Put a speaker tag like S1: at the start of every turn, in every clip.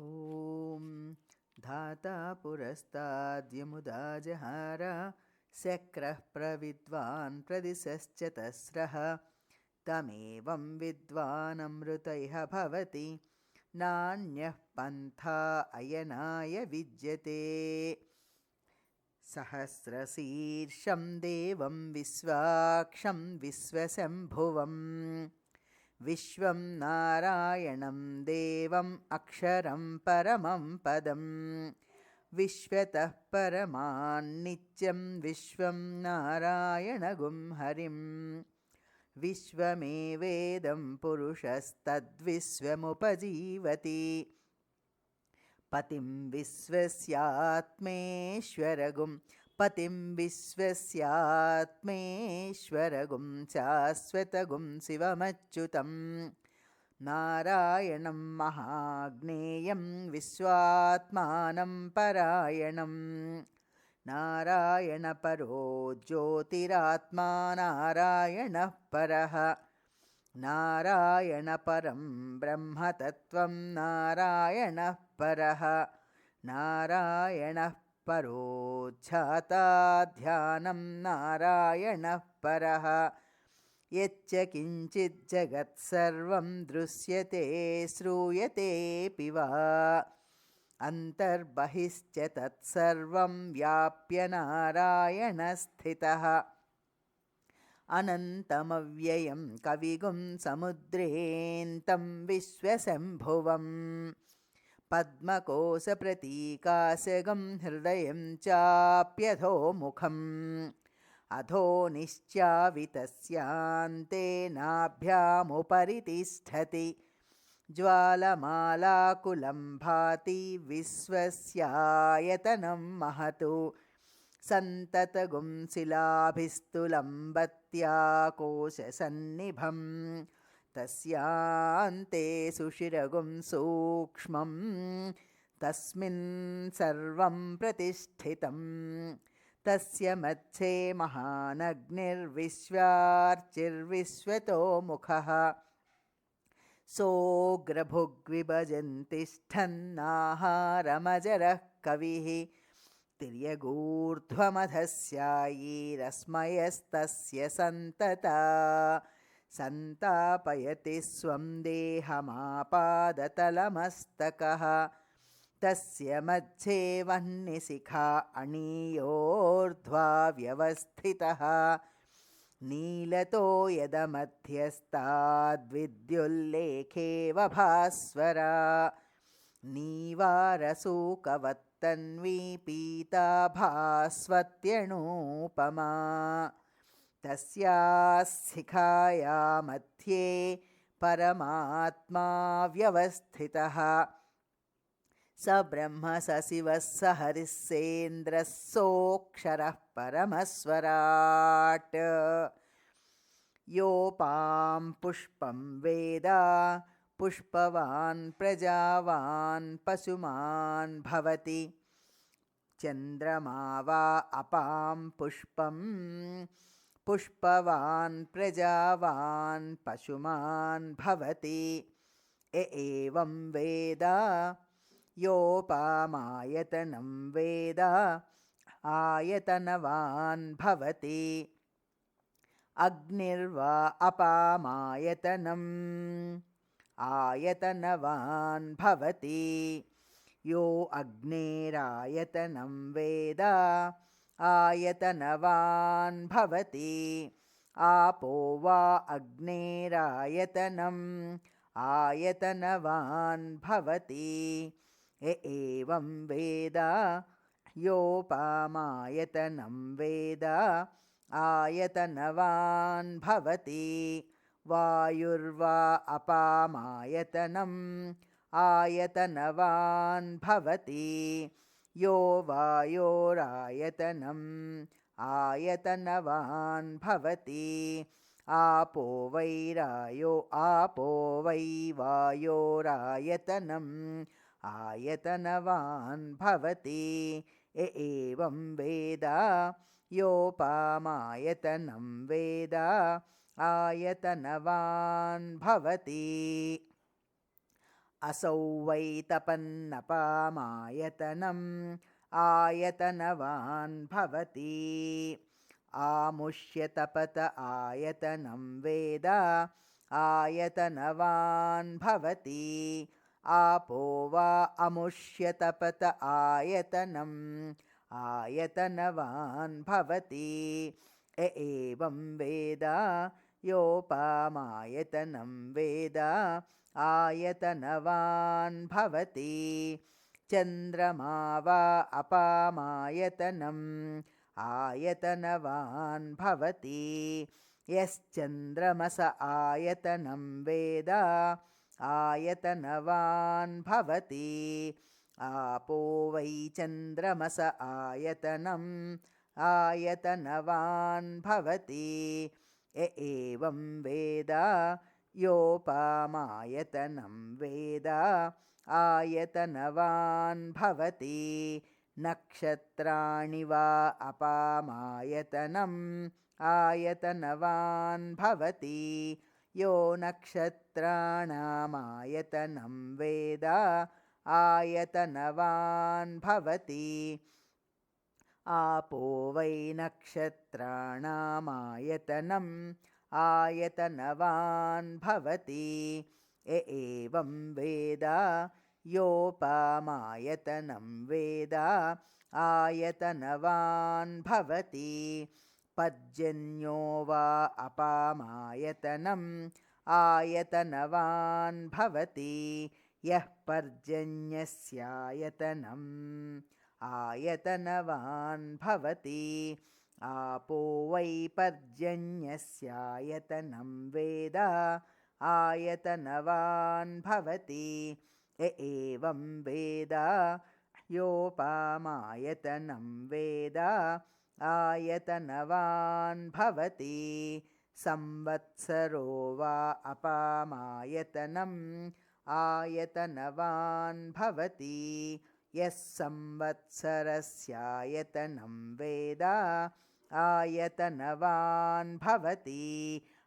S1: ॐ धाता पुरस्ताद्यमुदा जहार शक्रः प्रविद्वान् प्रदिशश्च तस्रः तमेवं विद्वानमृत इह भवति नान्यः पन्था अयनाय विद्यते। सहस्रशीर्षं देवं विश्वाक्षं विश्वशम्भुवम् विश्वं नारायणं देवम् अक्षरं परमं पदं विश्वतः परमान्नित्यं विश्वं नारायणगुं हरिं विश्वमेवेदं पुरुषस्तद्विश्वमुपजीवति पतिं विश्वस्यात्मेश्वरगुं पतिं विश्वस्यात्मेश्वरगुं शाश्वतगुं शिवमच्युतं नारायणं महाज्ञेयं विश्वात्मानं परायणं नारायणपरो ज्योतिरात्मा नारायणः परः नारायणपरं ब्रह्मतत्त्वं नारायणः परः नारायणः परो ध्यानं नारायणः परः यच्च किञ्चिज्जगत्सर्वं दृश्यते श्रूयतेऽपि वा अन्तर्बहिश्च तत्सर्वं व्याप्य नारायणस्थितः अनन्तमव्ययं कविगुं समुद्रेऽन्तं विश्वशम्भुवम् पद्मकोशप्रतीकाशगं हृदयं चाप्यधोमुखम् अधो निश्चावितस्यान्ते नाभ्यामुपरि तिष्ठति ज्वालमालाकुलं भाति विश्वस्यायतनं महतु सन्ततगुं शिलाभिस्तुलम्बत्याकोशसन्निभं तस्यान्ते सुषिरगुं सूक्ष्मं तस्मिन् सर्वं प्रतिष्ठितं तस्य मध्ये महानग्निर्विश्वार्चिर्विश्वतोमुखः सोऽग्रभुग्विभजन्तिष्ठन्नाहारमजरः कविः तिर्यगूर्ध्वमधस्यायीरस्मयस्तस्य सन्तता सन्तापयति स्वं देहमापादतलमस्तकः तस्य मध्ये वह्निशिखा अणीयोर्ध्वा व्यवस्थितः नीलतो यदमध्यस्ताद्विद्युल्लेखेव भास्वरा नीवारसूकवत्तन्वी पीता भास्वत्यणूपमा तस्याः शिखाया मध्ये परमात्मा व्यवस्थितः स ब्रह्म स शिवः स हरिः सेन्द्रः सोऽक्षरः परमस्वराट् योपां पुष्पं वेद पुष्पवान् प्रजावान् पशुमान् भवति चन्द्रमा वा अपां पुष्पं पुष्पवान् प्रजावान् पशुमान् भवति एवं वेद योपामायतनं वेद आयतनवान् भवति अग्निर्वा अपामायतनम् आयतनवान् भवति यो अग्नेरायतनं वेद आयतनवान् भवति आपो वा अग्नेरायतनम् आयतनवान् भवति एवं वेद योपामायतनं वेद आयतनवान् भवति वायुर्वा अपामायतनम् आयतनवान् भवति यो वायोरायतनम् आयतनवान् भवति आपो वै वायोरायतनम् आयतनवान् भवति एवं वेद योपामायतनं वेद आयतनवान् भवति असौ वै तपन्नपामायतनम् आयतनवान् भवति आमुष्य तपत आयतनं वेद आयतनवान् भवति आपो वा अमुष्य तपत आयतनम् आयतनवान् भवति एवं वेद योपामायतनं वेद आयतनवान् भवति चन्द्रमा वा अपामायतनम् आयतनवान् भवति यश्चन्द्रमस आयतनं वेद आयतनवान् भवति आपो वै चन्द्रमस आयतनम् आयतनवान् भवति एवं वेद योपामायतनं वेद आयतनवान् भवति नक्षत्राणि वा अपामायतनम् आयतनवान् भवति यो नक्षत्राणामायतनं वेद आयतनवान् भवति आपो वै नक्षत्राणामायतनम् आयतनवान् भवति एवं वेद योपामायतनं वेद आयतनवान् भवति पर्जन्यो वा अपामायतनम् आयतनवान् भवति यः पर्जन्यस्यायतनम् आयतनवान् भवति आपो वै पर्जन्यस्यायतनं वेद आयतनवान् भवति एवं वेद योपामायतनं वेद आयतनवान् भवति संवत्सरो वा अपामायतनम् आयतनवान् भवति यः संवत्सरस्यायतनं वेद आयतनवान् भवति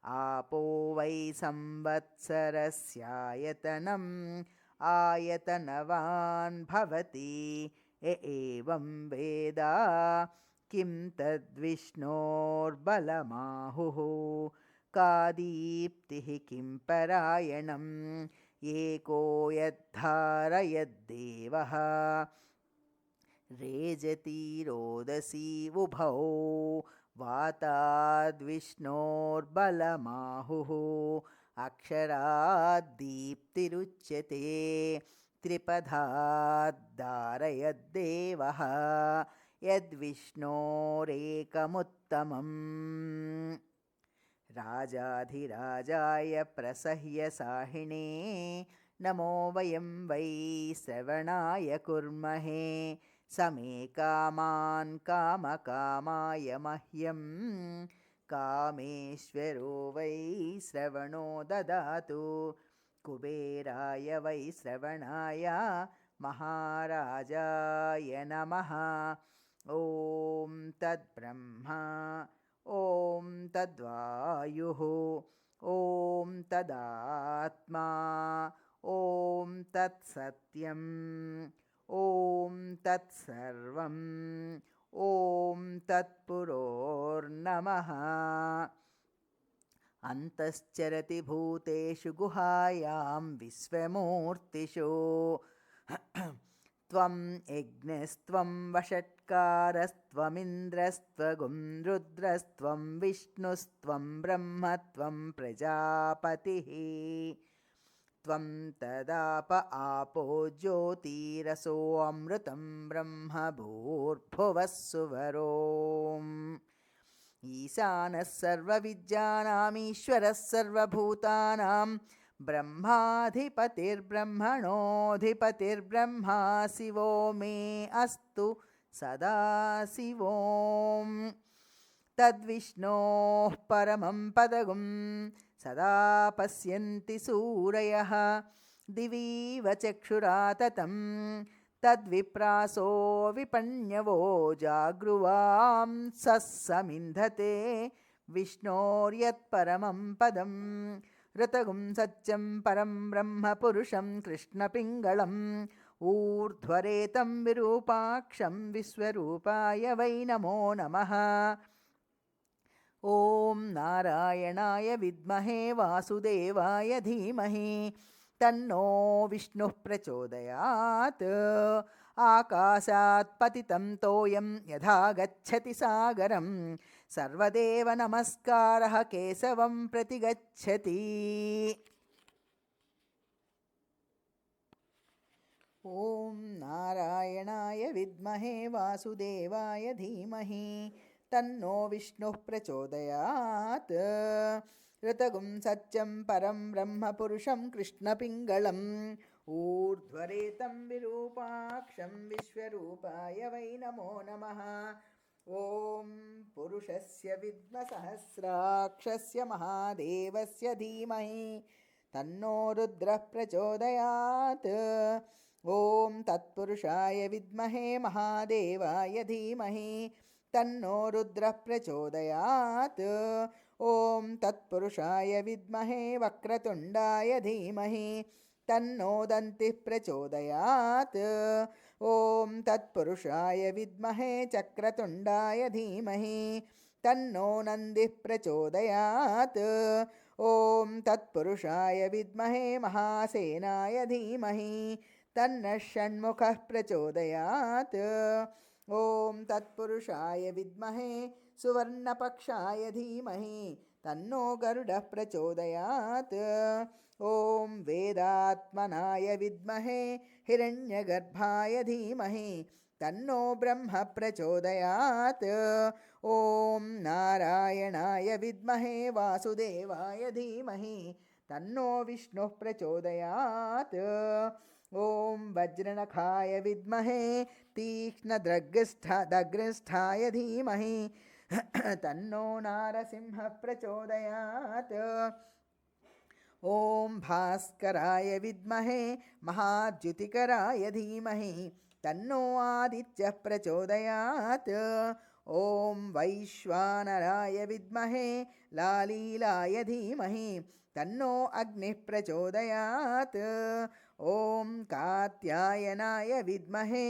S1: आपो वै संवत्सरस्यायतनम् आयतनवान् भवति एवं वेद किं तद्विष्णोर्बलमाहुः का दीप्तिः किं परायणम् एको यद्धारयद्देवः रेजति रोदसी उभौ वाताद्विष्णोर्बलमाहुः अक्षराद्दीप्तिरुच्यते त्रिपदाद्धारयद्देवः यद्विष्णोरेकमुत्तमम् राजाधिराजाय प्रसह्यसाहिणे नमो वयं वै श्रवणाय कुर्महे समे कामान् कामकामाय मह्यं कामेश्वरो वै श्रवणो ददातु कुबेराय वै श्रवणाय महाराजाय नमः ॐ तद्ब्रह्मा ॐ तद्वायुः ॐ तदात्मा ॐ तत्सत्यम् ॐ तत्सर्वम् ॐ तत्पुरोर्नमः अन्तश्चरति भूतेषु गुहायां विश्वमूर्तिषु त्वं यज्ञस्त्वं वषट्कारस्त्वमिन्द्रस्त्वगुं रुद्रस्त्वं विष्णुस्त्वं ब्रह्मत्वं प्रजापतिः त्वं तदाप आपो ज्योतिरसोऽमृतं ब्रह्म भूर्भुवः सुवरोम् ईशानः सर्वविद्यानामीश्वरः सर्वभूतानां ब्रह्माधिपतिर्ब्रह्मणोऽधिपतिर्ब्रह्मा शिवो मे अस्तु सदा शिवोम् तद्विष्णोः परमं पदगुं सदा पश्यन्ति सूरयः दिवीव चक्षुरा ततं तद्विप्रासो विपण्यवो जागृवां समिन्धते विष्णोर्यत्परमं पदं ऋतगुं सत्यं परं ब्रह्म पुरुषं कृष्णपिङ्गलम् ऊर्ध्वरेतं विरूपाक्षं विश्वरूपाय वै नमो नमः। ॐ नारायणाय विद्महे वासुदेवाय धीमहि तन्नो विष्णुः प्रचोदयात्। आकाशात् पतितं तोयं यथा गच्छति सागरं सर्वदेव नमस्कारः केशवं प्रति गच्छति। ॐ नारायणाय विद्महे वासुदेवाय धीमहि तन्नो विष्णुः प्रचोदयात्। ऋतगुं सत्यं परं ब्रह्म पुरुषं कृष्णपिङ्गलम् ऊर्ध्वरेतं विरूपाक्षं विश्वरूपाय वै नमो नमः। ॐ पुरुषस्य विद्मसहस्राक्षस्य महादेवस्य धीमहि तन्नो रुद्रः प्रचोदयात्। ॐ तत्पुरुषाय विद्महे महादेवाय धीमहि तन्नो रुद्रः प्रचोदयात्। ॐ तत्पुरुषाय विद्महे वक्रतुण्डाय धीमहि तन्नो दन्तिः प्रचोदयात्। ॐ तत्पुरुषाय विद्महे चक्रतुण्डाय धीमहि तन्नो नन्दिः प्रचोदयात्। ॐ तत्पुरुषाय विद्महे महासेनाय धीमहि तन्नः षण्मुखः प्रचोदयात्। ॐ तत्पुरुषाय विद्महे सुवर्णपक्षाय धीमहि तन्नो गरुडः प्रचोदयात्। ॐ वेदात्मनाय विद्महे हिरण्यगर्भाय धीमहि तन्नो ब्रह्म प्रचोदयात्। ॐ नारायणाय विद्महे वासुदेवाय धीमहि तन्नो विष्णुः प्रचोदयात्। ॐ वज्रनखाय विद्महे तीक्ष्णदग्रस्थाय धीमहि तन्नो नारसिंहः प्रचोदयात्। ॐ भास्कराय विद्महे महाद्युतिकराय धीमहि तन्नो आदित्यः प्रचोदयात्। ॐ वैश्वानराय विद्महे लालीलाय धीमहि तन्नो अग्निः प्रचोदयात्। ॐ कात्यायनाय विद्महे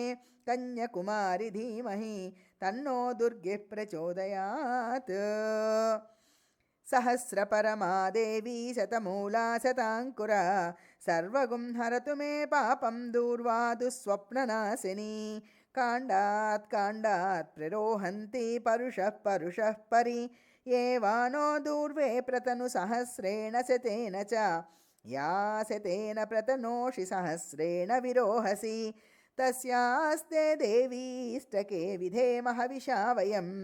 S1: कन्याकुमारी धीमहि तन्नो दुर्गे प्रचोदयात्। सहस्रपरमा देवी शतमूला शताङ्कुरा सर्वगुं हरतु मे पापं दूर्वा दुःस्वप्ननाशिनी काण्डात् काण्डात् प्ररोहन्ति परुषः परुषः परि ये वानो दूर्वे प्रतनुसहस्रेण शतेन च या शतेन प्रतनोषि सहस्रेण विरोहसि तस्यास्ते देवीष्टके विधेमः हविषा वयम्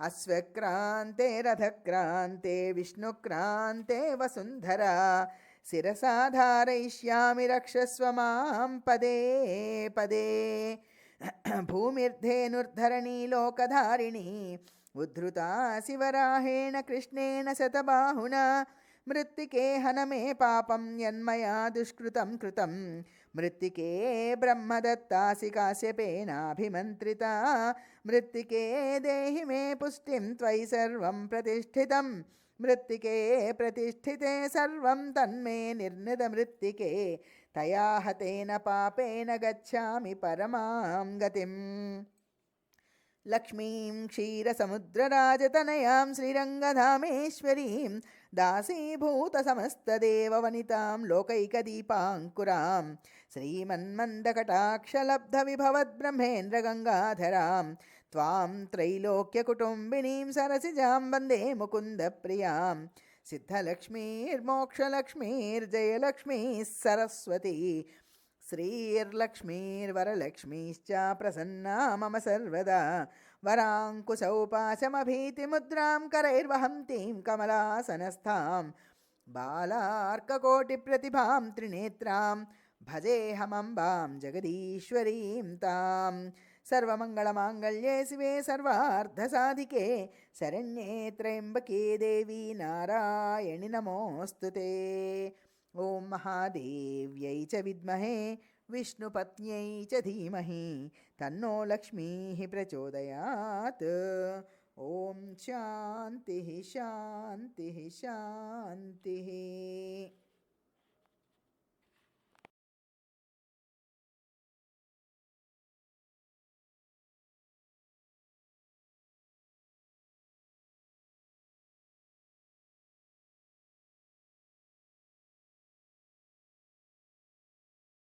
S1: अश्वक्रान्ते रथक्रान्ते विष्णुक्रान्ते वसुन्धरा शिरसा धारयिष्यामि रक्षस्व मां पदे पदे। भूमिर्धेनुर्धरणी लोकधारिणी उद्धृता शिवराहेण कृष्णेन शतबाहुना मृत्तिके हन मे पापं यन्मया दुष्कृतं कृतं मृत्तिके ब्रह्मदत्तासि काश्यपेनाभिमन्त्रिता मृत्तिके देहि मे पुष्टिं त्वयि सर्वं प्रतिष्ठितं मृत्तिके प्रतिष्ठिते सर्वं तन्मे निर्निदमृत्तिके तया हतेन पापेन गच्छामि परमां गतिम्। लक्ष्मीं क्षीरसमुद्रराजतनयां श्रीरङ्गधामेश्वरीं दासीभूतसमस्तदेववनितां लोकैकदीपाङ्कुरां श्रीमन्मन्दकटाक्षलब्धविभवद्ब्रह्मेन्द्रगङ्गाधरां त्वां त्रैलोक्यकुटुम्बिनीं सरसिजां वन्दे मुकुन्दप्रियां सिद्धलक्ष्मीर्मोक्षलक्ष्मीर्जयलक्ष्मीः सरस्वती श्रीर्लक्ष्मीर्वरलक्ष्मीश्च प्रसन्ना मम सर्वदा वराङ्कुशौपाशमभीतिमुद्रां करैर्वहन्तीं कमलासनस्थां बालार्ककोटिप्रतिभां त्रिनेत्रां भजेऽहमम्बां जगदीश्वरीं तां सर्वमङ्गलमाङ्गल्ये शिवे सर्वार्धसाधिके शरण्ये त्र्यम्बके देवी नारायणि नमोऽस्तु ते। ॐ महादेव्यै च विद्महे विष्णुपत्न्यै च धीमहि तन्नो लक्ष्मीः प्रचोदयात्। ഓം ശാന്തി ശാന്തി ശാന്തി.